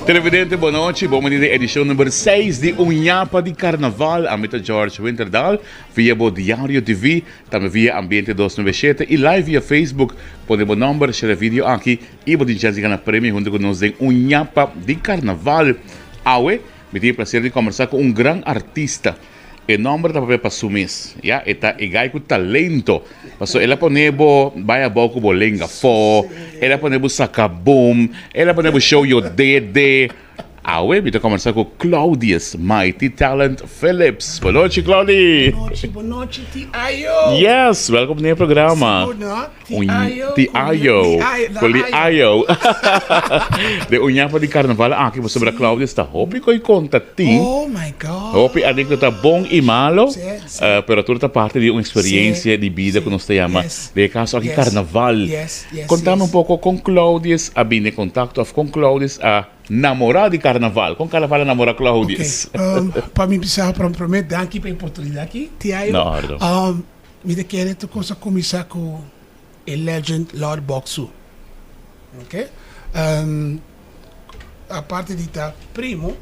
Televidente, boa noite. Bom dia, edição número 6 de Ñapa de Carnaval. Amita George Winterdal, via o Diário TV, também via Ambiente 297 e live via Facebook. Podemos number, share vídeo aqui e pode já ganhar prêmio junto conosco em Ñapa de Carnaval. Awe, me tive o prazer de conversar com grande artista. O nome da papel para sumis, ya, eta igai com talento. Paso ela ponebo baya boco bolenga fo, ela ponebo sacabum, ela ponebo show yo dede. Awe, me conversar com Claudius, Mighty Talent Phillips. Boa noite, Claudius. Boa noite, Tiayo. Yes, welcome no programa. Tiayo. De Ñapa de Carnaval, aqui você sobre a Claudius está. Hope que conta ti. Oh my God. Hope a anécdota bom e malo, Sim. pero tudo está parte de uma experiência de vida que nós chamamos de caso aqui Carnaval. Contame um pouco com Claudius, a bem contato com Claudius, a namorar de Carnaval. Com Carnaval namorar Claudius. Para mim precisava prometer aqui para a oportunidade aqui, Tiayo. Me quero tu começar com a legend Lord Boxu. Ok? A parte de ta primo,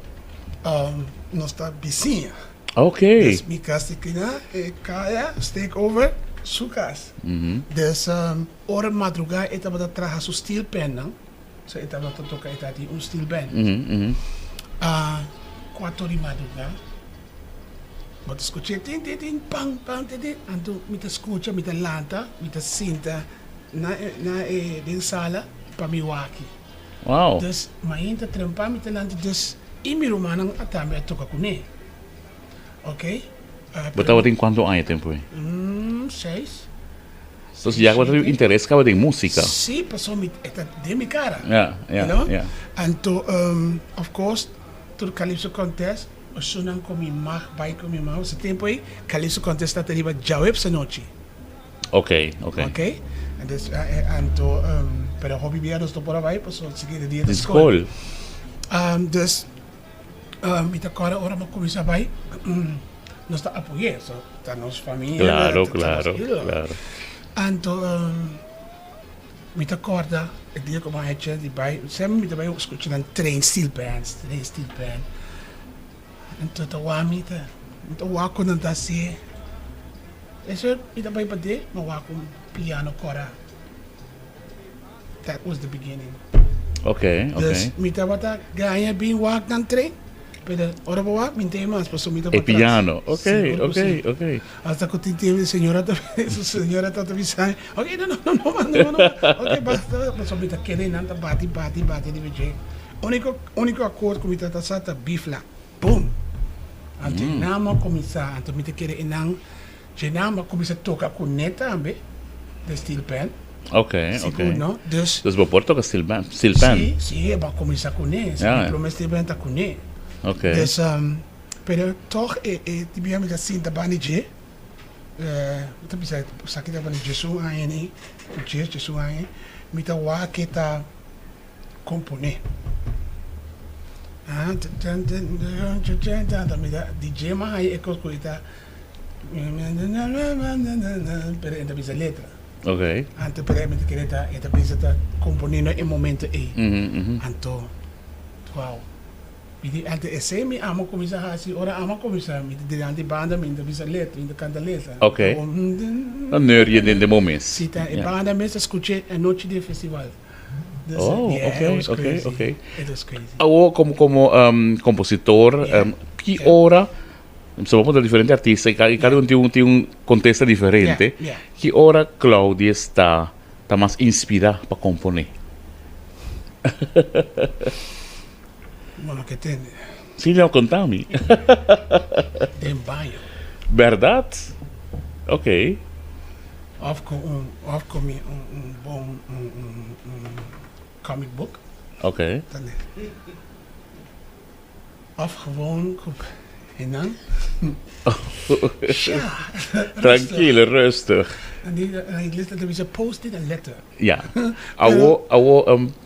nós está vizinha. Ok. Dus minha casa aqui na Kaya, take over, sua casa. Dus hora madrugada, eu estava trabalhando com steel pen, não? So eu estava tocando steel pen. 4 de madrugada. Mas escutei, pang, então me escuta, me lanta, me sinta na sala para me aqui. Wow. Dus mas ainda trampar me lanta, dus e me romano até me toca com ele. Ok? Botava tem quanto ano tempo? 6. Então já você interesse que tem música. Sim, passou me de minha cara. Yeah. Então, of course, todo Calypso Contest, o sunan com minha mãe, vai com minha mãe, esse tempo aí, Calypso Contest está arriba já web essa noite. Ok. Então, para hobby bem, nós estamos por aí, passou o seguinte dia da escola. Dus, me tá agora, hora para começar vai, nós está apoiando, tá nossa família. Claro. Então, me tá acorda, o dia como a gente de vai, sempre me tá vai escutando train steel band. Então, tá lá me tá lá quando tá assim, esse me tá vai para de, mas lá com piano cora. That was the beginning. Ok. Dus me tá bata ganha bem walk dan train. Pero ora boa, me tem mais, passou me tá para piano. Ok. Hasta que teve a senhora tá avisando. Ok, não. Ok, basta, passou me tá querendo anda bate de vez. Único acordo que me tá sata bifla. Boom. Antes nama começar, antes me tá querendo não, já nama começa a tocar com neta ambe, de steel pen. Ok. No? Dus vou pôr tocar steel pen. Sim, é para começar com ele. Pelo steel pen tá com ele. Ok. Dus, pero toch, tibia me assim da banije. Então bisa sakit da banije su ayene, uche su ayene, me tá wa que tá compone. Me da DJ mas aí é coisa pero então bisa letra. Ok. Anto per me que tá, eta bisa tá componendo em momento aí. Anto, wow. Ante esse me amo começar assim, ora amo começar me de banda me bisa letra, me canta letra. Ok. Não neurje in de momento. Sim, tá. E banda mesmo escutei a noite de festival. Ok. It was crazy. Como compositor, que hora, somos diferentes artistas e cada um tem contexto diferente. Que hora Claudia está mais inspirada para componer? Mano, que tem? Sim, não, contame. Tem banho. Verdade? Ok. Of com bom comic book. Ok. Of gewoon en dan? Tranquilo, rustig. En ik lees dat er is een post-it en letter. Ja.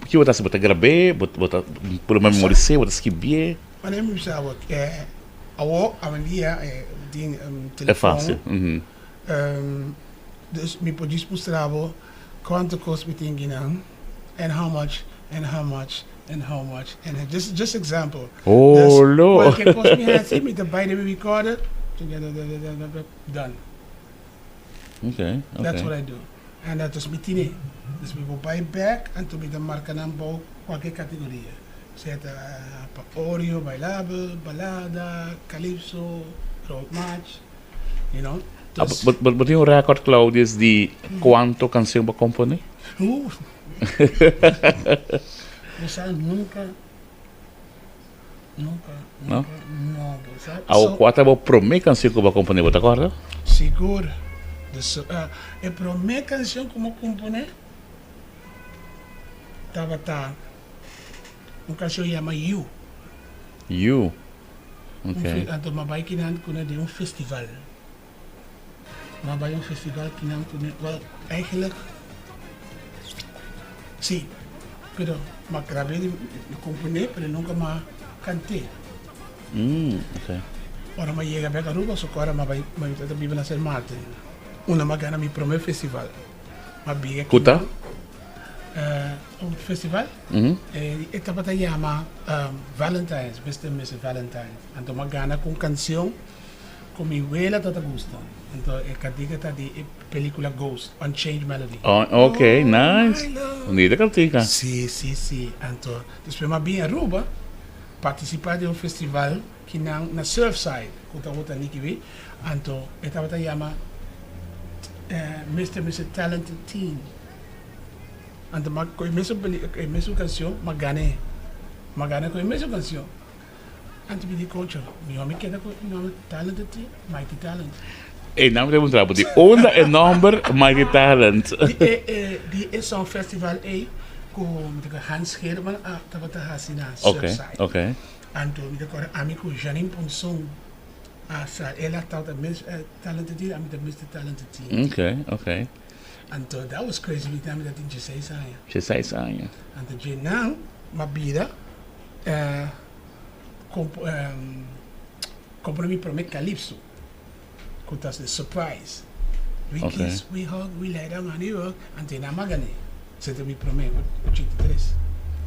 Que você bota gravar, bota por memorizar, bota escrever. Mas nem me sabe a dia ding telefoon. É fácil. Dus me podia mostrar quanto custa me tem and how much and how much. And just example. Oh, Lord. Qualquer coisa me assim, me buy the recorder, together, done. Okay. That's what I do. And dat is met die. Dus we gaan buy back en toen met de marken aanbouw, qualquer categorie. Zet Oreo, bailable, balada, calypso, road march, you know. Dus, but yung record, Claudius, di quanto canción ba compone? Nunca. No? No. Ou quanto ba promê canción que ba compone, ba acorda? Seguro. Dus, a primeira canção que eu compone estava uma canção chamada You. You. Okay. Então, eu vai de festival. Eu vai festival que não well, eigenlijk, sim, pero eu gravei de componer, pero nunca mais cantei. Okay. Ora, eu chega bem a Aruba, só que agora eu vivo na San Martin. Una magana mi primer festival. Ma biga Kuta? Un festival. Esta bata llama Valentine's, Mr. and Mrs. Valentine's. Anto magana con canción con mi abuela tata gusta. Anto e katika di película Ghost, Unchanged Melody. Oh, okay, nice. Unida cantica. Sì. Anto, después ma biga Aruba, participar de un festival que na Surfside, kuta wota nikiwi. Anto, esta bata llama Mr. and Mrs. Talented Teen. Anto ko imeso canción magane ko imeso canción. Anto bi di culture. Mi homem queda ko nome Talented Teen, Mighty Talent. E naam de trapo di onda e number Mighty Talent. Die is zo'n festival ko met Hans Geerman tabata hasina Surfside. Okay. Anto mi ko amico Janine Ponson. Ela taught Talented Teen, I'm the Mr. Talented Teen. Okay. And that was crazy with them that in Jesse She says, yeah. And now, Mabida, compromis promet Calypso. Because the surprise. We kiss, we hug, we lay down on you, and then I'm magane. Zette mi promet, 83.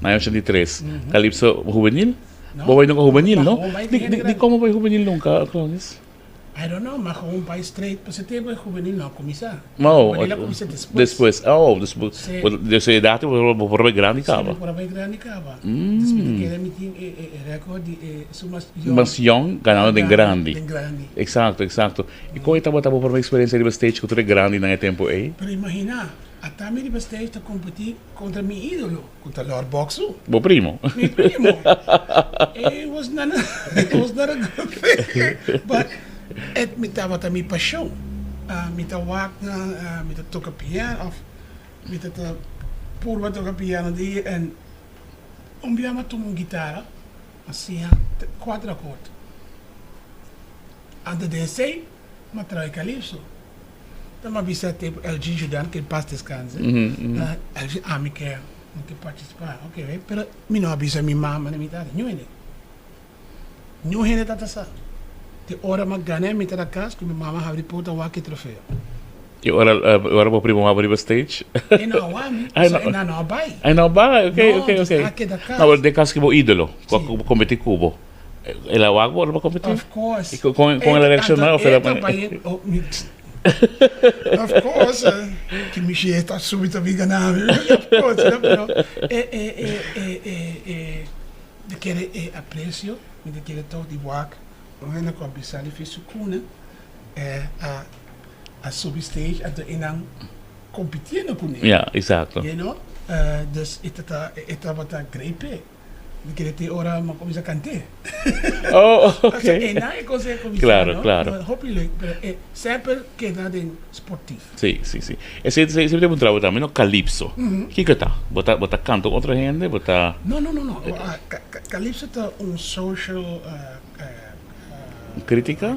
Na 83. Calypso juvenil? No. Baway nung juvenil, no? Di como ba juvenil nunca, Claudius? I don't know, mas gewoon bij straight, pues tempo é juvenil não comisa. No, Juvenil comisa después. Después. Desse data por bem grande cava. Por bem grande cava. Después que ele meeting recorde mas young ganhando de grande. De grande. Exato. E qual estava por uma experiência de stage que tu é grande na tempo aí? Pero imagina, até me de stage to competir contra meu ídolo, contra Lord Boxu. Bo primo. Mi primo. It was not a good thing. But het met dat wat mijn passion, met dat waken, met dat toca piano of met dat pur wat toca piano die en maar toen een gitaar, assim 4 akkoord. En de DC, maar trouw ik calypso. Dan maar bisa te LG Judan que pas descanse. LG amique que participar. Okay, pero mi no avisa mi mamá na mitad. Nu hene dat sa. De ora magane met de kaas, que minha mama have report a wake trofeu. E ora o primo abrir o stage? E não, não vai. Ai não vai, ok. Não, mas de caso que o ídolo, competir cubo. Ela vai agora para competir? Of course. Com ela eleicionar, Of course, que me está súbito a ganhar. Of course, pero de querer aprecio, de querer todo de wake. When com a bisali fez sucuna a substage até inang competindo com ele. Yeah, exato. You know, dus ita bata grepe. De querer ter hora uma coisa a cantar. Oh, okay. E não é coisa como claro. Hopefully, sempre queda de esportivo. Sim. E sempre tem um trabalho também no calypso. Que tá? Bota canto com outra gente, bota. Não. Calypso tá social crítica?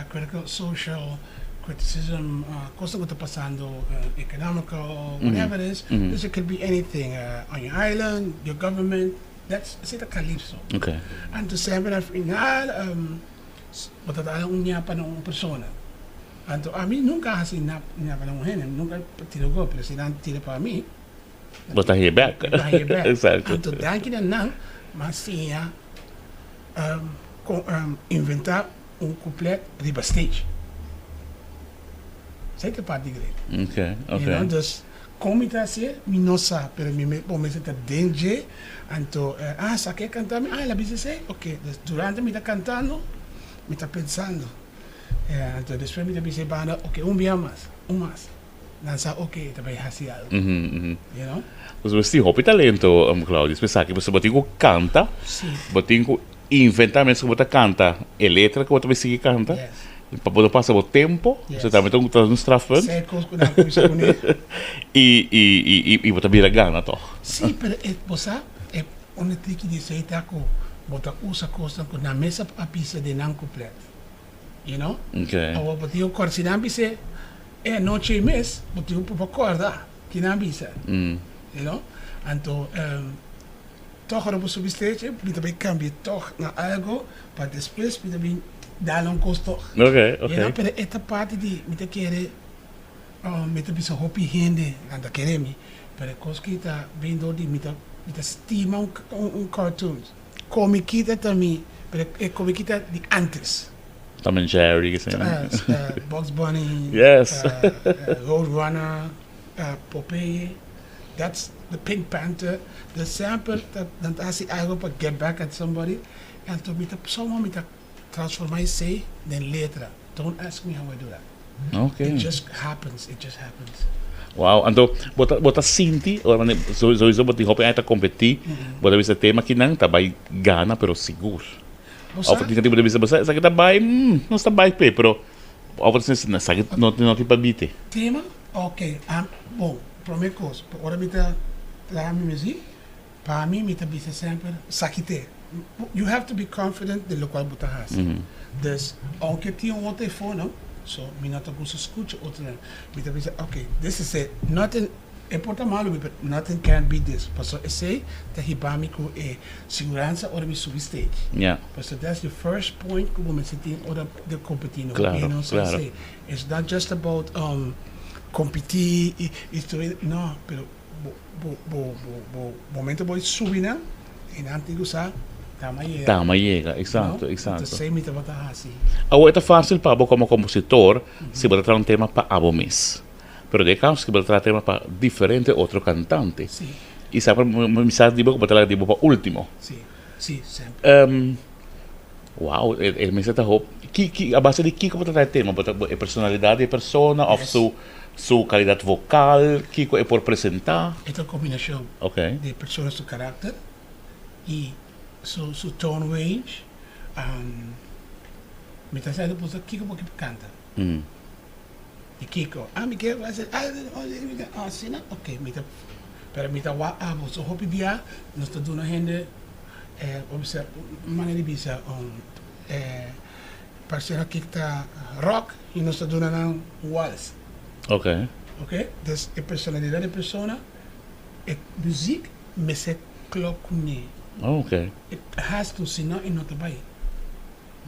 Critical social criticism, coisa que está passando, economical, whatever it is. This could be anything on your island, your government. That's a calypso. Okay. And to sempre na final, botata Ñapa na uma persona. Então a mim nunca assim Ñapa na uma gente, nunca tirou golpe, se não tira para mim. Botar here back. Exacto. Então, daqui não, mas sim, inventar couplet riba stage. Zeker parte grande. Ok, ok. You know, dus como está assim, me não sabe, pero me começa a danger, então, sabe cantar, ela diz assim, ok, dus durante me está cantando, me está pensando, então depois me está pensando, ok, dia mais, mais, dan sa ok, também assim algo, you know? Você tem talento, Claudius, pensar que você canta, você inventar mesmo que você canta, a letra que você vai seguir canta. Yes. Para poder passar o tempo, você também está no strafpunt. E você vira gana, toch? Sim, mas você é uma trick de ser que você usa coisas na mesa a pista de não completo. You know? Ok. Ou você tem corte na pista, noite e mês, você tem acordar que na pista. You know? Então, toch op zo'n stage, je também cambia toch naar algo, para depois je também dar custo. Ok, ok. You know, pero esta parte de me te quiere me te bisa hopi gente anda queremi, pero cos que está vendo de me te estima cartoons. Comiquita também, pero é comiquita de antes. Tom and Jerry, que Bugs Bunny, yes. Roadrunner, Popeye. That's the Pink Panther. The sample that as I go to get back at somebody, and to meet up someone with a transform I say, then later. Don't ask me how I do that. Okay. It just happens. It just happens. Wow, então, bota sinti, sowieso bota hoop uit te competir, bota bisa tema que não tá vai gana, pero seguro. Of que tipo de bisa basa, sa kita vai, não está vai pe, pero of você sa não tipo bite. Tema? Okay. Bom, primeira coisa, ora bita la mi music, para mim bita bisa sempre sakite. You have to be confident de lo qual buta has. Dus, aunque tinha um telefone, so me not go to escucha outra. Me também say, okay, this is it. Nothing importa malo, but nothing can be this. But so I say that he bami ko segurança ora me subir stage. Yeah. But so that's the first point como me senti ora de competir. Claro, you know, so claro. say, it's not just about competir. No, pero momento voy subir na en antigo sa. Tama llega, exato, no? exato. Então, sei me trabalhar assim. Agora é fácil para você como compositor se você trazer um tema para abo mesmo. Pero de caso que você trazer tema para diferente outro cantante. Sim. E sempre uma mensagem de você para tipo para último. Sim, sim, sempre. Wow, ele me está a base de que você trazer tema, a personalidade da pessoa, ou sua qualidade vocal, que é por apresentar. É uma combinação de pessoas do caráter e su tone range, me está dizendo que Kiko porque canta. E Kiko, me quer fazer, assim, ok, me está, pero me está so hopi dia, nós está dando gente, observa, maneira de bisa, parceiro que está rock e nós está dando waltz. Ok. Ok, dus a personalidade da pessoa, a música, me se cloque. Okay. It has to see no in not by.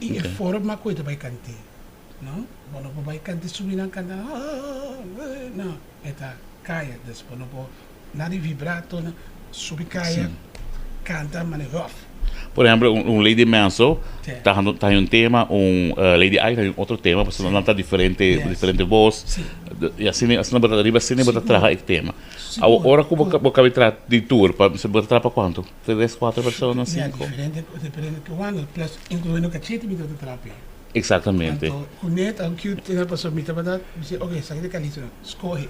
E okay. Fora uma coisa vai cantar, não? Quando vai cantar subir canta, não, eta caia, depois não nada de vibrato, subir caia, canta mas rough. Por exemplo, Lady Manso tá um tema, Lady I tem outro tema, porque não tá diferente voz. E assim não bota arriba, assim não bota atrás o tema. Agora como você vai de tour, você bota atrás para quanto? 3, 4 pessoas, 5? Diferente que quando, plus incluindo cachete me dá terapia. Exatamente. Então, com net, ao que tem a pessoa me trabalhar, diz, ok, sai de calito, escolhe.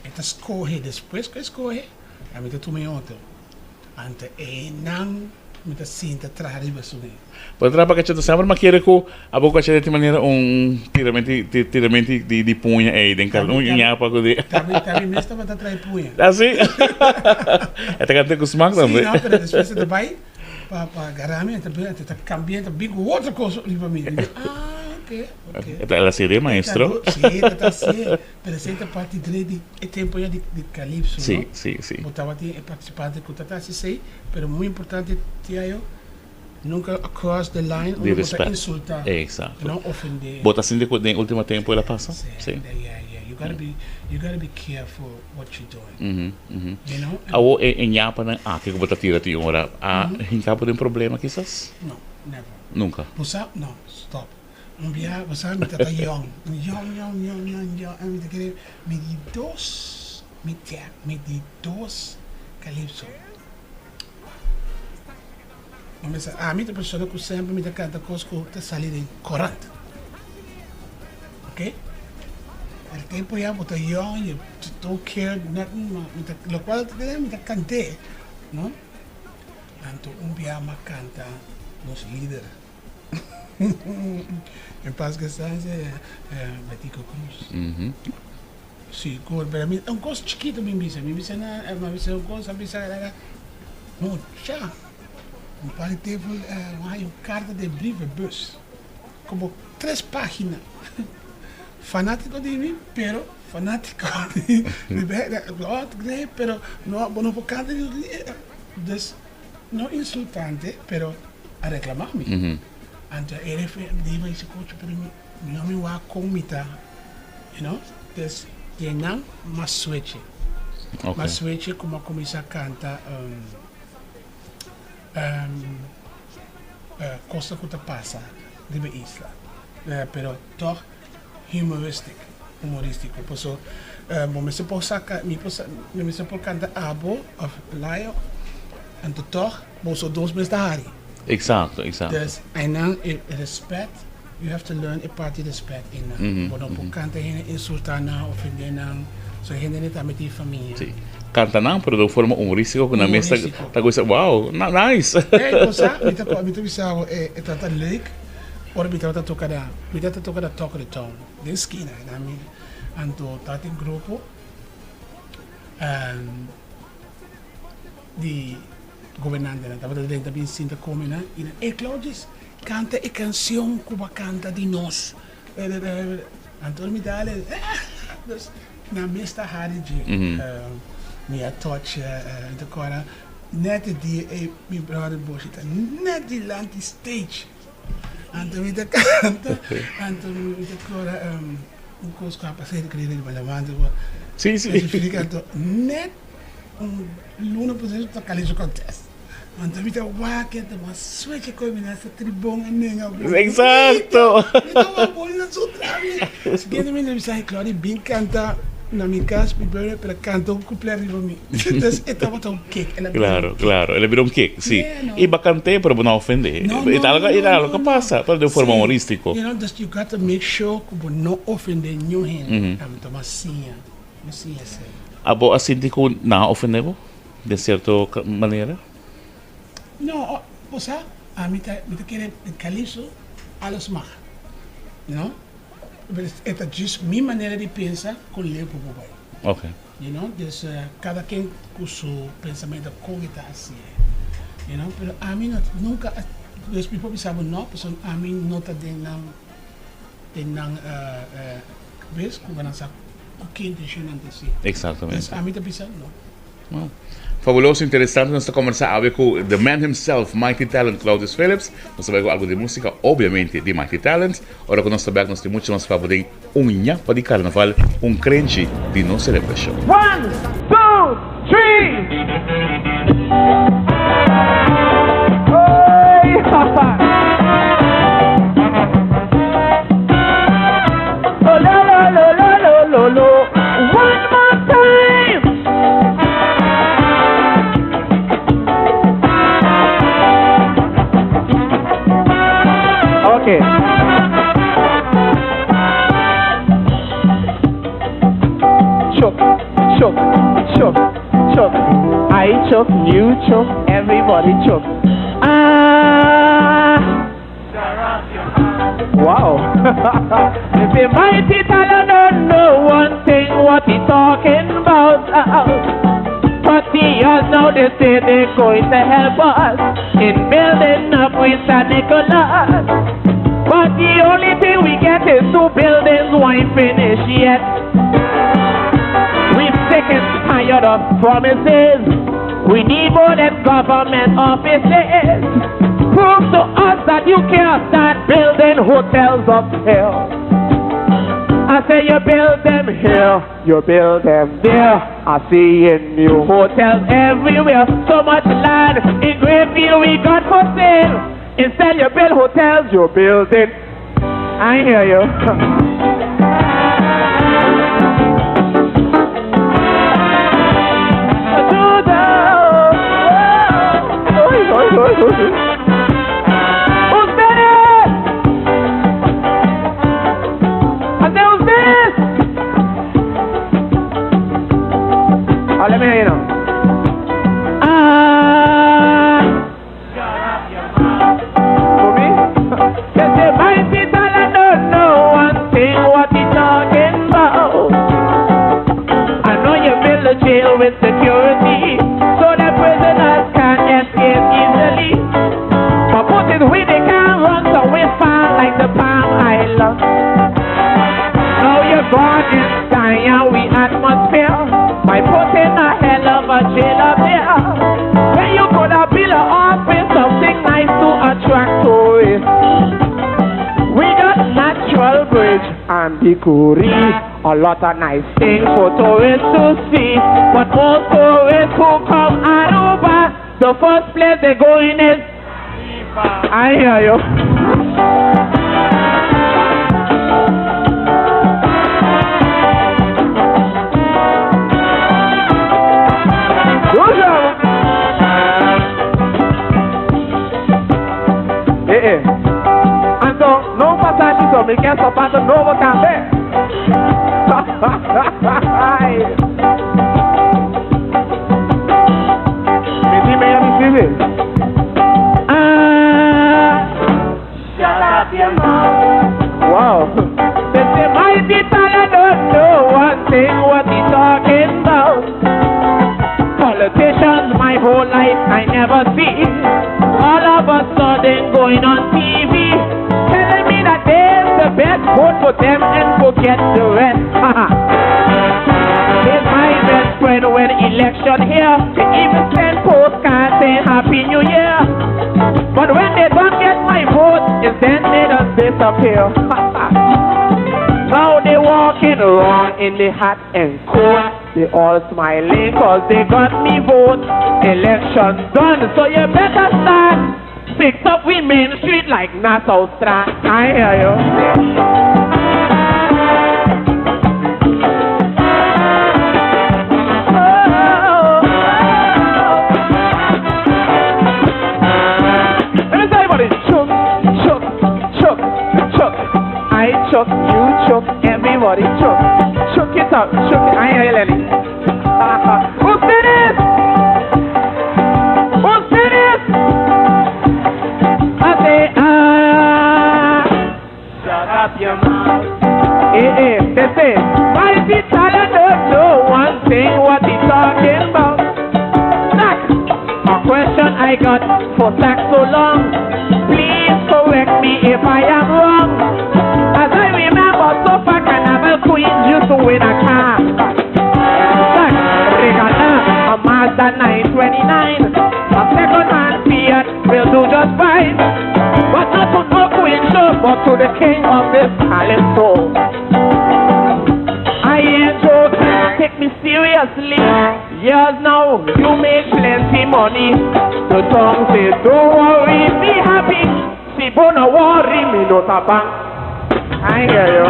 Então escolhe, depois que escolhe, a mim tu me outro. Ante não me tá sinta trabalhar sobre. Para trabalhar que sempre mas querer que a boca cheia de maneira tiramento de punha aí dentro Ñapa que de. Também mesmo estava atrás punha. Assim. Até que tem que se mangar também. Sim, não, pero depois de vai para garame, também está cambiando big outra coisa para mim. Ok. Ela seria maestro. Sim, está certo. Pero essa parte de tempo de calypso, sim, não? sim, sim. Botava de participante que tá se sei, pero muito importante tia eu nunca across the line, De nunca respeto. insultar, Exato. não ofender. Bota assim de último tempo ela passa. Sim. Yeah. You gotta be careful what you're doing. You know? Awo em Ñapa na que bota tira ti ora. Hinka tem problema quizás? No, never. Nunca. Você no, stop. Você me tá young. Me tá querendo me di dos calypso. A mim tá pessoa que sempre me tá canta coisas que tá salindo corante. Ok? El tempo ya botou young, you don't care nothing, lo cual me tá cante, no? Anto dia me canta nos líder. Em paz que está Betico Cruz. Sim, pero mí un cosa chiquito me dice na, me dice un cosa, me dice no, já. Um par de tempo, uma carta de brievenbus, como 3 páginas. Fanático de mí, pero fanático de pero no por cada dus no insultante, pero a reclamarme. Antes ele diva esse coach para mim, não me vai comita, you know? Dus je não mas switch. Mas switch como começa a cantar coisa que te passa de isla, pero toch humorístico. Por eso, me se puede sacar, me se puede cantar abo of Lyo, en toch, bozo 2 meses de hari. Exato. Dus, en dan, respect, you have to learn a party respect in. Bueno, por cantar, insultar, ofender, so gente não tá met die família. Sim. Canta não, pero de forma humorística, com a mesa, tá coisa, wow, nice. Me pensava, tá leuk. Ora mi tata toca da toca de town de esquina, na mi anto tati grupo di governante na tava dentro bin sinta come na e Claudius canta e canção cuba canta di nós anto mi dale na mesta hariji mi a touch de cora net di mi brother boshita net di lanti stage Anto mi canta, anto mi ancora un coso che passare che di ballavando. Sì. Significato net l'uno posizione da calcio contest. Anto mi che ma switch come nessa tribuna nenga. Esatto. Mi tava buona su travi. Schiede mi ne sai Claudius bin canta na minha casa, primeiro para cantar um cumpleaños para mim. Então, estava tão kick. Claro, ele virou um kick, sim. E bacante, para não ofender. E algo que passa, para de forma humorística. You know, you got to make sure que não ofender ninguém. Então, assim. Abo assim de que não ofendemos, de certa maneira? Não, você, a mim tá querendo calypso a los más, não? Esta é just minha maneira de pensar com o lepo bobai. Ok. You know, dus cada quem com seu pensamento como está assim. You know, pero a mim nunca, as pessoas pensavam não, porque a mim não está vez como não sabe o que intencionante assim. Exatamente. A mim está pensando não. Fabuloso, interessante. Nós estamos conversando com the man himself, Mighty Talent, Claudius Phillips. Nós sabemos algo de música, obviamente, de Mighty Talent. Ora, que nós sabemos, nós temos muito nós para poder Ñapa de Carnaval, crente de nossa celebration. 1, 2, 3. Oh, lo. One more time. Okay. Choke. I choke, you choke, everybody choke. Wow. If the mighty talent don't know one thing, what he talking about? But he all know they say they're going to help us in building up with San Nicholas. But the only thing we get is 2 buildings, won't finish yet. We've sick and tired of promises. We need more than government offices. Prove to you can't start building hotels up here. I say you build them here, you build them there. I see in new hotels everywhere. So much land in Greenfield we got for sale. Instead you build hotels, you build it. I hear you. Who's this? I said, who's this? Oh, let me hear you now. For me? They say, my people, I don't know one thing what he's talking about. I know you build a jail with security, so the prisoners can't escape easily. But put it where they can't run so we far like the Palm Island. Now you're gone inside and we atmosphere by putting a hell of a jail up there. When you could have built an office, something nice to attract tourists. We got natural bridge and Bikuri, a lot of nice things for tourists to see. But most tourists who come Aruba, the first place they go in is I hear you. And so, no passage so me can stop at the Novo Cafe. Shut up your mouth. Wow. They say my people I don't know one thing what he's talking about. Politicians my whole life I never see. All of a sudden going on TV, telling me that they're the best, vote for them and forget the rest. Here's my best friend when election here, they even send postcards saying Happy New Year. But when they don't get my vote, it's then they just disappear. Now they walking around in the hat and coat. They all smiling cause they got me vote. Election done, so you better start. Fix up with Main Street like Nassau Strat. I hear you. Let me tell you about it. Choke, choke, choke, choke. I choke, you choke, everybody choke. Choke it up, choke it. I hear you, Lenny. Who's finished? Who's finished? I say, shut up your mouth. They say, my people I don't know one thing what he's talking about. Sack, a question I got for Sack so long. Please correct me if I am wrong. As I remember, so far Carnaval Queens used to win a car. Sack, a Mazda 929. A second-hand Fiat will do just fine. But not to no Queen show, but to the king of this calypso. I ain't joking, take me seriously. Years now, you make plenty money. The song says, don't worry, be happy. Si bona worry, me no tapa. I hear you.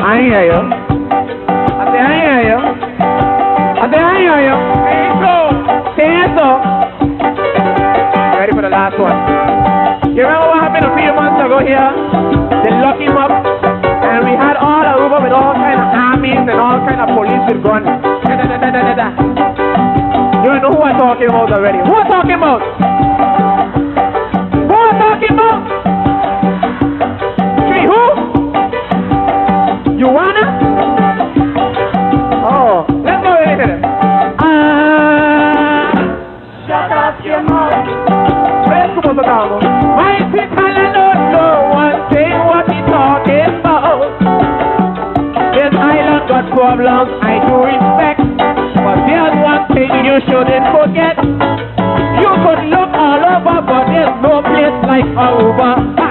I hear you. I say I hear you. I say I hear you. Say so. Ready for the last one. You remember what happened a few months ago here? They locked him up, and we had all Aruba with all kind of armies and all kind of police with guns. You don't know who I'm talking about already. Who I'm talking about? Who I'm talking about? Tree, who? You wanna? Oh, let's go with it. Shut up your mouth. Let's go to the my people I don't know one thing what he talking about. problems I do respect. But there's one thing you shouldn't forget. You could look all over, but there's no place like Aruba. Ha!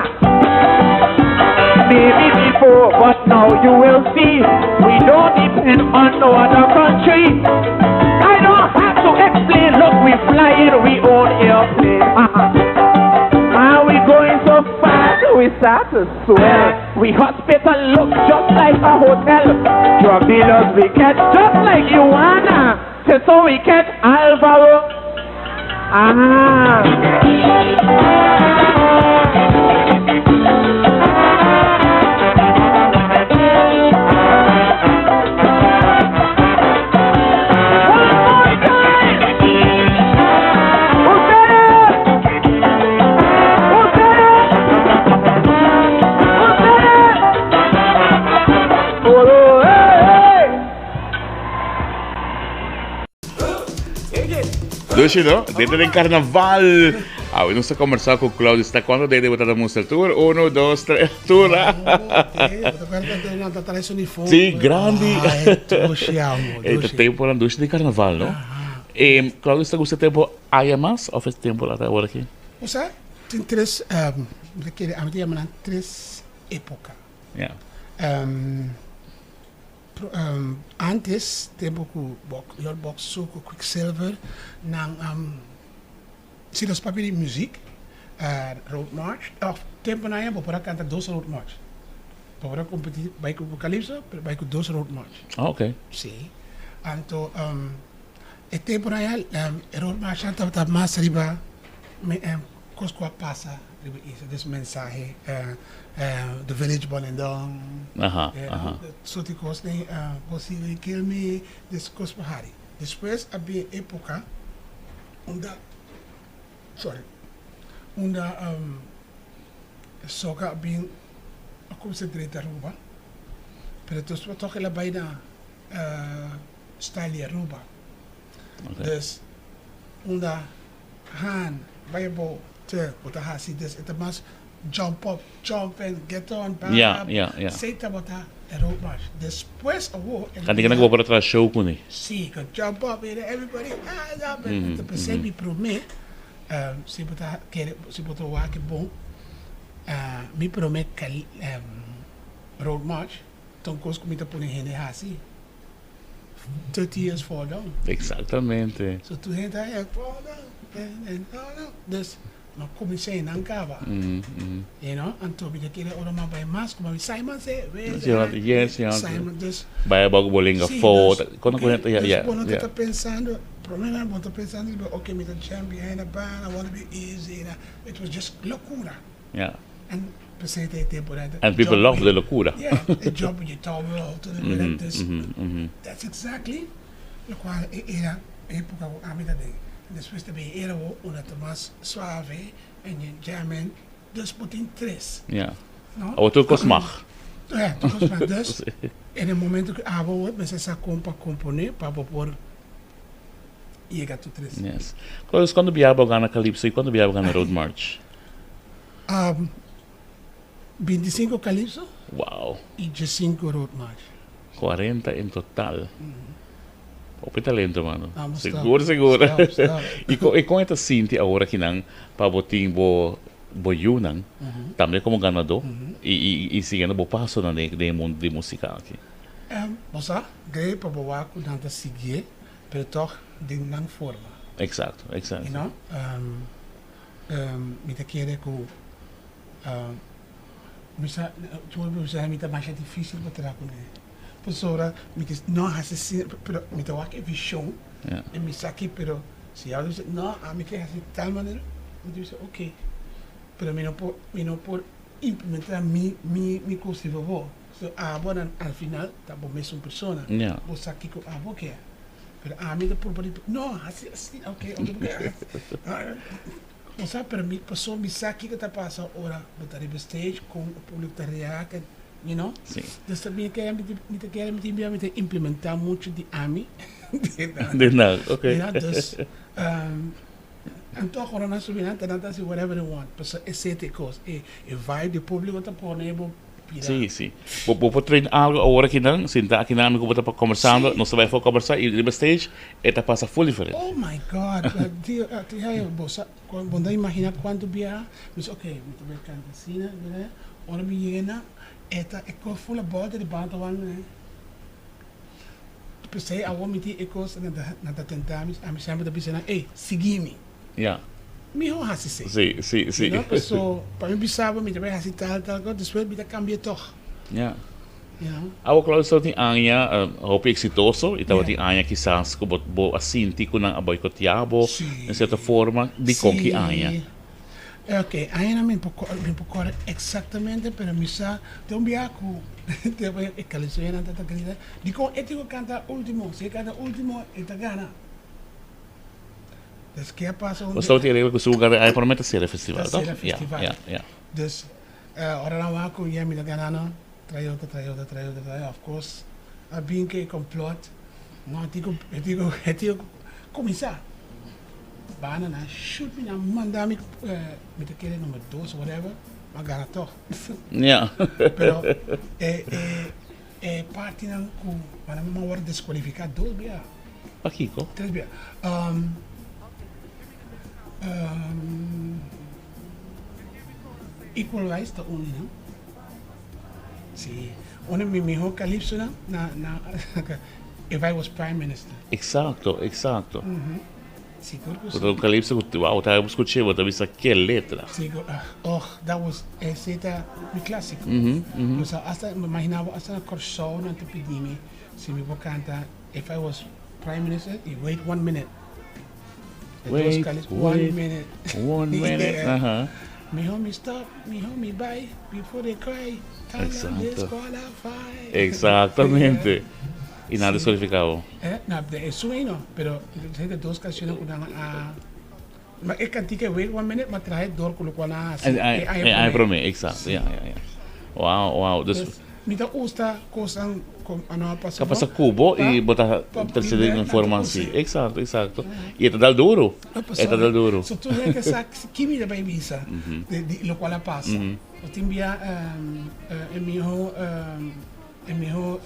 Maybe before, but now you will see. We don't depend on no other country. I don't have to explain. Look, we fly in, we own airplane. And we going so fast, we start to swell. We hospital look just like a hotel. Drug dealers we catch just like you wanna. So we catch Alvaro. Dus dito ng Carnaval. We não estamos conversando com o Claudius. Está quando deve botar a música tour? 1, 2, 3, tour. Sim, grande. É tempo na ducha de Carnaval, não? Claudius, está gostando tempo aí mais ou faz tempo lá agora aqui? O sea, tem três, a gente chama três épocas. Yeah. Antes, tempo que eu boxo com Quicksilver, nang se los papel de muziek, road march, tempo na yan, para cantar 2 road march. Para competir, bij o Calypso, bij 2 road march. Ok. Sim. Então, tempo na yan, road march, tá mais riba, coisa passa, riba isso, desse mensagem, the village burning down. So die kost nee, você will kill me, this kost bahari. Depois havia época, onde soca bem como se trata Aruba, pero tu só toca lá bem na style Aruba. Dus onde han bij bo te wat ha si dus het mas jump up, jump and get on, bam, sei tá botar road march. Depois Kan ik voor het show kunnen? Sim, kan jump up and everybody up. Então percebe para mim, se botar o ar que bom, me promete que road march, então coisa como está por aí assim, 30 years fall down. Exatamente. So tu gente aí fall down, and dus maar kom je zijn aan kava, you know, en toen ben ik allemaal bij mas, maar Simon zei, yes, Simon, dus bij bolinga foto, kon ik net, ja. Dus ik pensando, problema, ik pensando, okay, met de jam behind the band, I want to be easy, it was just locura. Yeah. And pensé de tempo dat. And people love the locura. Yeah, the job with your towel, to the like this. That's exactly lo qual era época a mí de. Después de ver era una más suave en el jamen, dus botin 3. Ja. O tu kosmach. Ja, tu kosmach. Dus en el momento que hago, me se sacó para componer para poder llegar a tu 3. Yes. Claudius, quando viajaba a Calypso y cuando viajaba a Road March? 25 Calypso. Wow. Y 5 Road March. 40 en total. Op het talento, mano. Seguro. Stop. E com esta cinta agora que não para botin bo yunang, também como ganador e seguindo bo passo na de mundo de música aqui. Moça, grei para boa com tanta seguir, pero toch de não forma. Exato. You know, me te quer com misa, tu me te mais difícil para trabalhar com ele. Pessoa, não assim, pero me te waak even show, e me saque, pero se eu dizer não, a mim que assim tal maneira, me diz ok, pero me não por implementar mi coisa vovó, so agora al final tá bom mesmo persona, vou saque com a boca, pero a mim por não assim, ok, não sabe para mim pessoa me saque que tá passando hora, botar no stage com o público tá reagindo. You know? Sim. Dus dan ben je met implementar muito de AMI. De nada, ok. Ja, dus, en toch gewoon naar zo binnen, dan dat is whatever they want. Dus is het kost. E vai de público tá pondo rápida. Sim. Vou treinar algo agora aqui não, sinta aqui não, amigo, vou conversando, nós vai for conversar e no stage, eta passa full diferente. Oh my God, tío, quando imagina quanto viaja, diz, ok, muito bem, canta assim, né? Ora me llena, eta eco full a borda de banda one, né? Pensei, a homem tem ecos na tentar, a mim sempre da piscina, ei, segui-me. Yeah. Miho hasi sei. Sim. You know, so, para mim bisava, me também hasi tal, depois me cambia toch. Yeah. You know? Ako Claudius so ting anya hope exitoso itaw ting anya quizás ko bo asinti ko nang aboy ko tiabo em certa forma de que anya. Ok, anya na me pouco exatamente, pero misa tem um biaco, tem a caliçoeira na tanta querida. Dico, etico canta último, se canta último, eta gana. Dus que passa O so ting regel ko sugar ay promete ser festival, toch? toch? Ja. Dus ora na wako ya mi ganano. Traio, of course. A bem que complot. Não, digo, começar. Banana, shoot me, mandar me, me te querer número 2, whatever. Mas gana toch. Yeah. Pero, parte não, para uma hora desqualificar 2 bia. Pakiko. 3 bia. Equalize the only, não? Sim. Onde me mejor calypso na if I was prime minister. Exato. Seguro que O calypso que wow, tá escutei, vou ver que letra. Seguro. That was esse mi clássico. Então, hasta me imaginava hasta na corso na te pedime se me vou cantar if I was prime minister, you wait 1 minute. Wait, 1 minute. 1 minute. Me homie stop, me homie bye, before they cry, time disqualify. Exatamente. E nada desqualificado. No, eso no, pero hay 2 canciones que dan a... Mas canté que wait 1 minute, mas traje 2 con lo cual Ai para mim, exato. Yeah. Wow. Dus, me gusta cosas ano passa. Kapasa kubo e botar terceira informação. Exato. E está dal duro. So tu vê que sa kimi da baby visa, de lo cual passa. O timbia é meu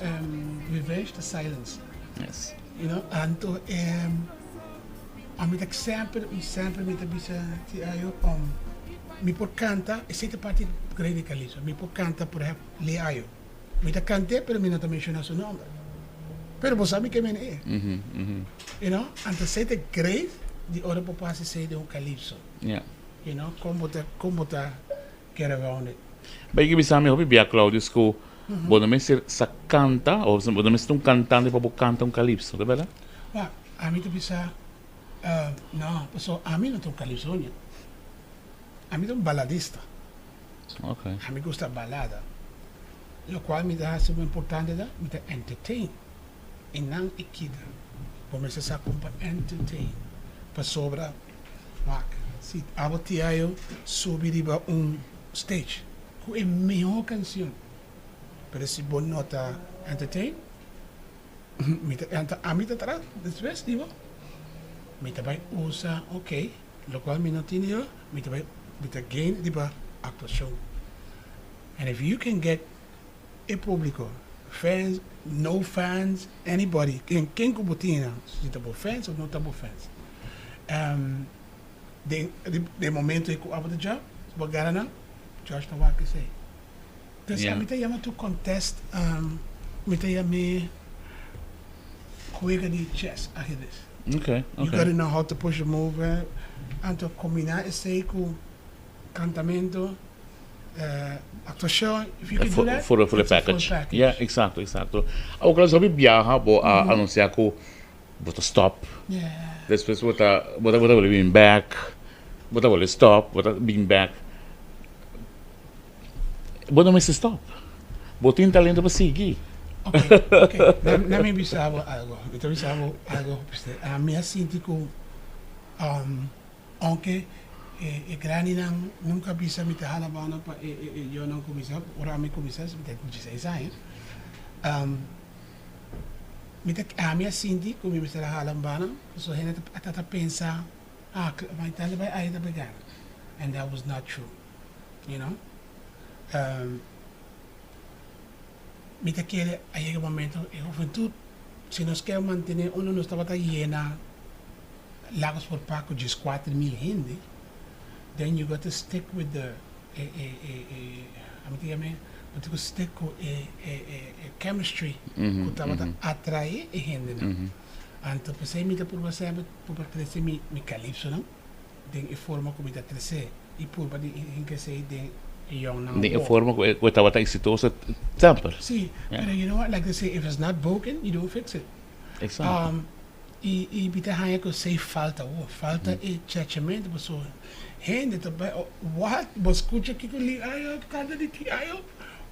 revenge the silence. Yes. You know, anto a mim sempre me tá bisa ti ayo mi por canta e siete parte grande calizo. Mi por canta por exemplo Lyo. Me tá cante pero me não tá menciona seu nome. Pero você sabe que me é. You know, antes siete great die orde por passe sei de calypso. Yeah. You know, como tá get around it. Bem que bisa me hobi bia Claudius ko bono me ser sa canta ou bono me ser um cantante para cantar calypso, tá bela? A mim tá bisa não, so a mim não tô calypso. A mim tô baladista. Okay. A mim gosta balada. Lo qual me dá super importante me dá entertain. E não equida. Começa a comprar entertain. Para sobra, se abotiaio subir para stage, com a melhor canção. Pero se bom nota entertain, a mim tá atrás, depois digo, me vai usar, ok, lo qual me não tinha, me vai gain de para actuação. And if you can get a público, fans, no fans, anybody, quem botina, se tá fans ou não tá fans. De momento que eu abro o job, vou ganhar, George não vai que sei. Então, a mim chama to contest, me chama colega de chess, aqui this. Okay. You gotta know how to push the move, and to combinar esse com cantamento, actuação, if you can do that, for the package. Yeah, exato. O Claudius hobi viaja, vou anunciar que vou stop. Yeah. Depois vou being back, vou stop, vou being back. Vou não me stop. Vou ter talento para seguir. Ok. Não me avisava algo. A minha síntico, aunque grande nunca avisa me te hala bana para eu não começar, ora me começar se me tem 16 anos. A minha sindi, como me será halambana, so he atata pensa, my tali by I began, and that was not true, you know. Mita quiere, llega un momento, en juventud, si nos queremos mantener, uno no estaba tan llena, lagos por Paco, just 4,000 gente, then you got to stick with the, but you stick with chemistry, que estaba atraer gente, ¿no? Então, pensei mita por você, por crescer mi calypso, não? Den e forma como mita crescer, e por para que sei den young now. De forma que estava tão exitosa, sempre. Sim, but you know what? Like they say, if it's not broken, you don't fix it. Exato. E mita hanya ko say falta e chachamente pessoa. Gente também, what? Mas escuta que li ayo cada de ti ayo.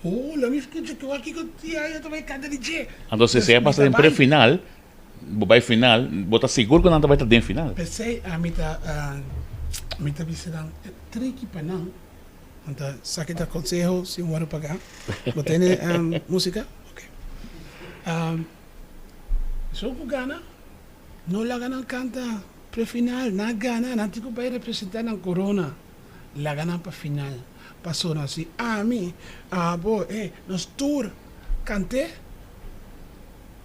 Oh, lá me escuta que aqui que ti ayo também cada de je. Então, se você passa em pré-final, vai final, bota seguro que não vai estar dentro final. Pensei a mita bisidang tricky pa não. Então, sakit a consejo se eu pagar. Botei música, ok. So ko gana, no la ganan canta pre-final, na gana, nanti ko pa representar ng corona, la ganan pa final. Pasó na si nos tour, cante.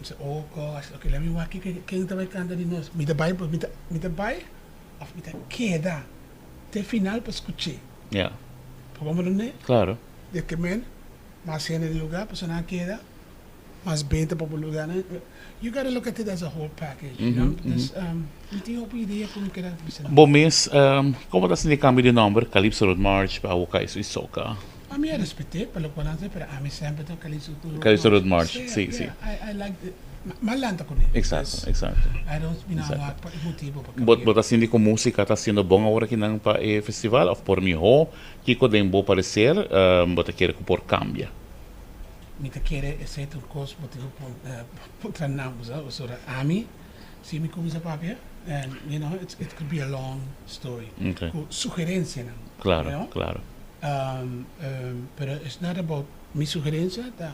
So, oh gosh, okay, let me walk in. Quem também canta de nós? Me dá of me dá queda. Até final para escutar. Yeah. Vamos ver? Claro. De que men, mais gente de lugar, para não queda, mais 20 para o lugar, né? You gotta look at it as a whole package, you know? Não tenho uma ideia como que era. Bom mês, como está sendo cambio de nome? Calypso Road March, para o Calypso e Soca. A mim eu respeitei, pelo qual não sei, mas a mim sempre tem Calypso Road March, sim. I like it. Malanta com ele. Exato. I don't mean por motivo. Bota assim com música, está sendo bom agora que não para o festival, of por mim, que podem bom parecer, bota querer que por cambia. Me te quer esse um coisa, bota por treinamos, ou seja, a mim, se me começa papel, and you know, it could be a long story. Okay. Com sugerência, não? Claro, you know? claro. But it's not about mi sugerência, da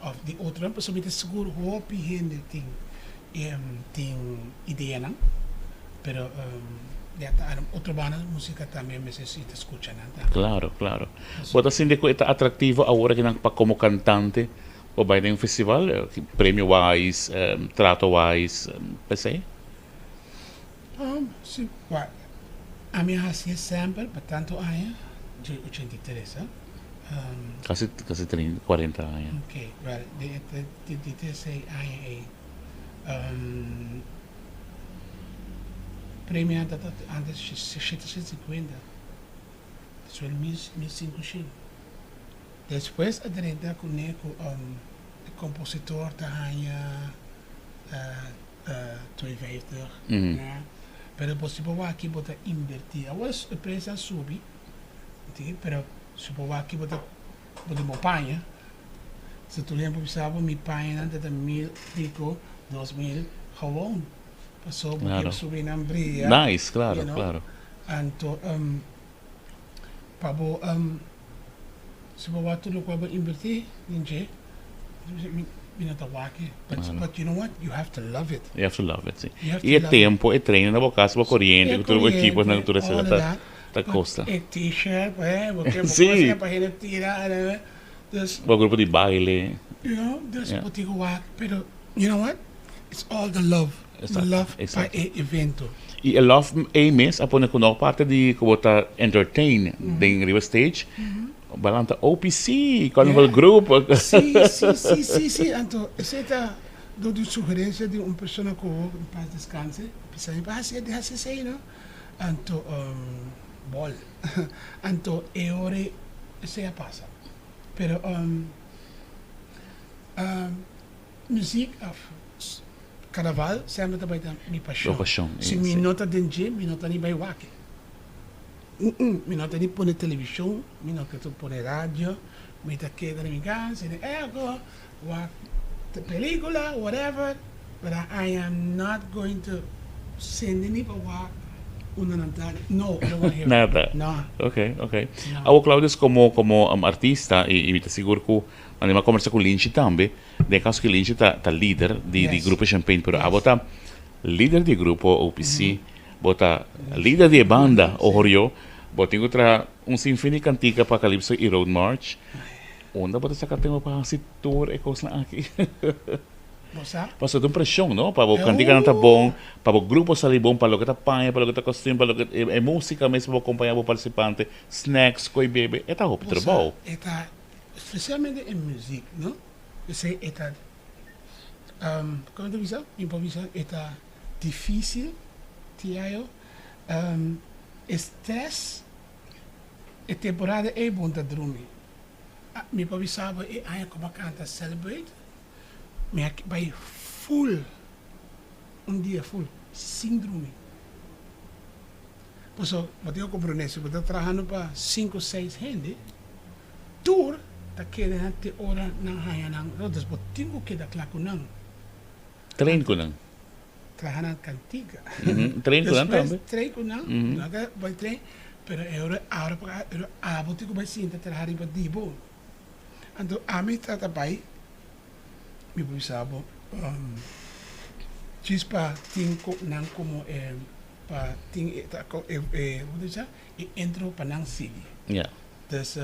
of the outra pessoa me seguro hope gente tem ideia não, pero ya outra banda música também necessita escuchar não. Claro. Bota assim de que é atrativo agora que não para como cantante ou vai em um festival, prêmio wise, trato wise, pensei. Sim, a minha raça sempre, portanto, de 83, Quase 30, 40 anos. Ok, right. De 16 anos. Prêmio antes de 650. Isso é 1500. Depois, a direita com o compositor da Rainha 52, né? Pero possível aqui botar invertir. Agora a preço sobe, pero supovo aqui botar meu pai, se tu lembra pensava meu pai antes de 1000 pico 2000 gewoon passou porque subir na brilha. Nice, claro. Então pabo supovo tudo que eu invertir ninja but you know what? You have to love it. You have to love it, sim. E é tempo, é treino na boca, para corrente, tudo o equipo na cultura da costa. É t-shirt, porque você para ele tirar, né? O grupo de baile. You know, pero you know what? It's all the love. The love para o evento. E a love é mesmo, a pôr com parte de como tá entertain em River Stage. Balanta OPC, Carnaval Group. Sim. Então, essa é do sugerência de uma pessoa que em paz descanse. Pensei, deixa ser, não? Então, bol. Então, é hora se passa. Pero, música, Carnaval, sempre também tem minha paixão. Se me nota dentro, me nota nem vai wake. Mi nota ni pone televisão, mi nota tu pone rádio, mi ta queda na minha casa, película, whatever, but I am not going to send any para walk No, I don't want to hear Nada. No. Ok. O Claudius como artista, e me seguro que andiamo a conversare con Lynch também, nel caso che Lynch tá líder di gruppo Champagne, però a bota líder di gruppo OPC, bota líder di banda Orio, bota outra sinfonia cantica para Calypso e Road March. Onda ba sa kateng mo pa si tour e kos na aki. Bosa? Paso itong presyon, no? Para kantika ng tabong, para grupo sa libong, para kita panha, para kita costume, para kita música mesmo, acompanhar o participante, snacks, coi bebe, eta hop trabalho. Eta, especialmente em música, no? Eu sei, eta, como tu bisa, improvisa, eta difícil, tiaio, stress, e temporada é bom da dormir. Me improvisava e aí como canta celebrate, me vai full, dia full, síndrome. Por isso, eu compreendo, eu estou trabalhando para 5, 6 gente, tour, tá querendo ter hora na raia nang, então eu tenho que dar claro nang. Train ko lang. Trabalhando cantiga. Train ko lang também. Train ko nang, naga vai train, pero agora para abo tenho que vai sim trabalhar para dibo. Então, a mim está bem, me pensava, chispa tinko nang como pa ting what is that? Intro pa nang city. Yeah. Dus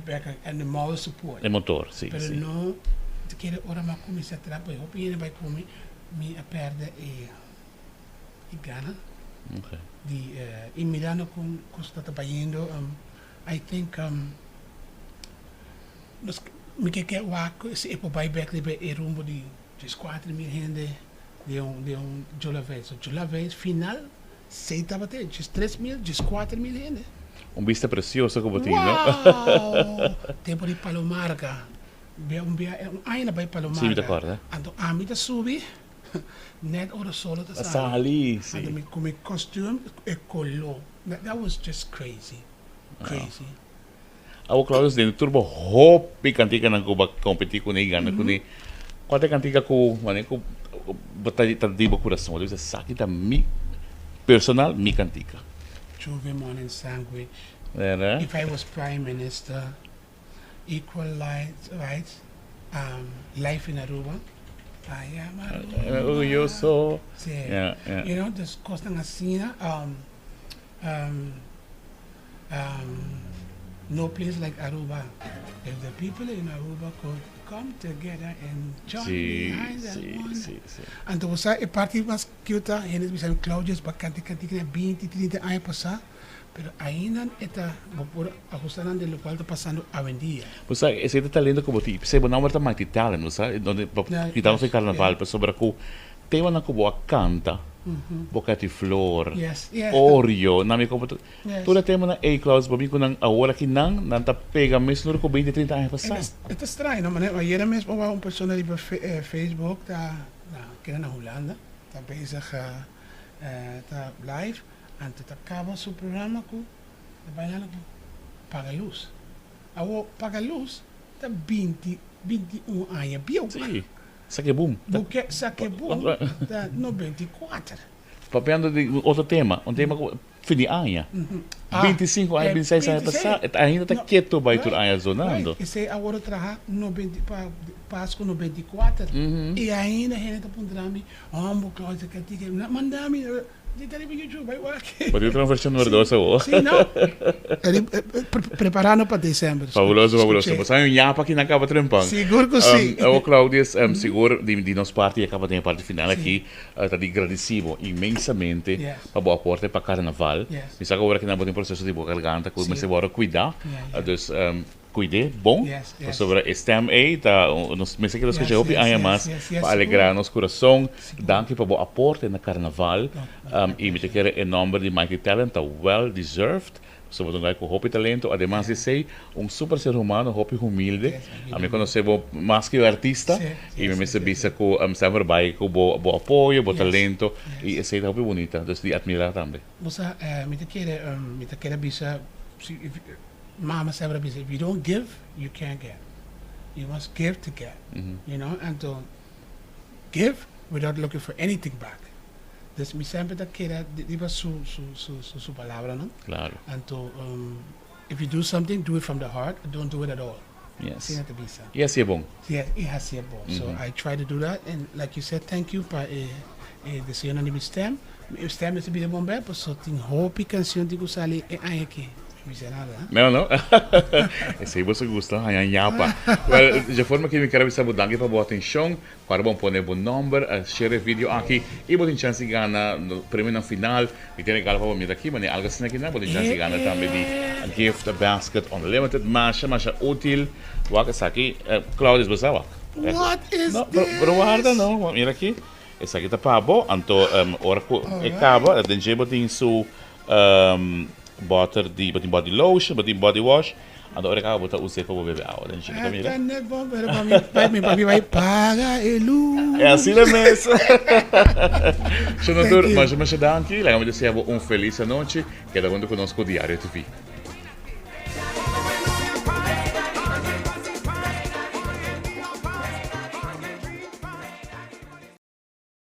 back and the moral support. El motor, sí. Pero sí. no te quiere ora ma come se trappa, eu hope vai come mi a perde e gana. Okay. Di in Milano con sta trabalhando I think mi che waco se e poi back libe e rumbo di 4.000 gente di un Lyo-Vision final sei tabate 3.000 4.000 gente. Vista preciosa como ti, no? Wow! Tempo di Palomarca. Aina by Palomarca. Sì, mi ricordo. Ando mi da subi net ora solo da Sali, sì. Ando come costume e collo. That was just crazy. Crazy. Ako Claudius din turbo hopi kantika nang kuba competi ko ni gana ko ni kwate kantika ko mane ko batay tadibo coração deve ser sakita mi personal mi kantika. Juve morning sandwich. Era? If I was prime minister, equal rights, life in Aruba. I am Aruba. Orgulloso. Sí. Yeah, yeah. You know, this costa asina, no place like Aruba. If the people in Aruba could come together and join behind that one. Sí. And there was a party was cute, and it was Claudius, but can't 20, 30 años pasar. Pero ainda está por ajustar de lo cual está pasando hoy en día. Pues ese talento como ti, se bueno ahora está muito talento, no sabe, donde quitamos el carnaval, pero sobre que tema na kubo canta, boca de flor, Oreo, na mi como toda tema na A-Claus, bobi ko nang agora que não tá pega mesmo no 20, 30 anos passado. Esto es estranho, não, mas ayer mesmo uma pessoa ali por Facebook, que era na Holanda, está bezig, está live. Antes acaba su programa com trabalhando com paga luz. Agora paga luz está 21 anos, viu? Sim, saque boom. Porque saque boom está 94. Papeando de outro tema, tema fim de ano. 25 anos, 26 anos passado, ainda está quieto vai tur anos zonando. Esse agora trabalha para Páscoa 94 e ainda a gente está ponderando, Claudius, que mandame di YouTube, vai lá. Pode ter uma versão verdosa ou? Sim, não. Preparando para dezembro. Fabuloso. Mas aí Ñapa aqui acaba trampando. Seguro que sim. O Claudius, seguro de nossa parte acaba de a parte final aqui, está de agradecido imensamente para boa porta para Carnaval. Me sabe agora que não tem processo de boa garganta, que você vai cuidar. Dus cuide, bom, sobre stem aí, tá, nos meses que nós queremos aí mais para alegrar nosso coração, danke para boa aporte na Carnaval, e me quero em nome de Mighty Talent, tá well deserved, sobre um gajo com hope talento, además de ser super ser humano, hope humilde, a mim conhecemos mais que artista, e me serviço com sempre vai com boa apoio, boa talento, e essa é hope bonita, dus de admirar também. Você me quero bisa Mama said, if you don't give, you can't get. You must give to get, you know, and to give without looking for anything back. Dus mi sempre da queda, diba su palabra, no? Claro. And to, if you do something, do it from the heart, don't do it at all. Yes. Sin bisa. Yes, é bom. Yeah, it has to be bom. So I try to do that, and like you said, thank you para decision on the stem. O stem is a bit bom, but so tem hope canção de gosali é aqui. me dice nada. Não, não. Esse aí você gosta, a Ñapa. Well, de forma que me quero saber danke para boa atenção, para bom pôr bom número, share vídeo aqui e botem chance de ganhar no prêmio na final. E tem regalo para mim daqui, mas algo assim aqui não, botem chance de ganhar também de gift basket unlimited, mas útil. Waka essa aqui, Claudius, você sabe? What is Não, this? guarda não, mira aqui. Esse aqui tá para bom, então ora acaba, den je botem su butter di botem body lotion, botem body wash. Ando ora acaba botar usar para beber água, den je tá mira. Para mim vai pagar elu. É assim mesmo. Mas danke, lá vamos desejar feliz noite, cada um conosco Diário TV.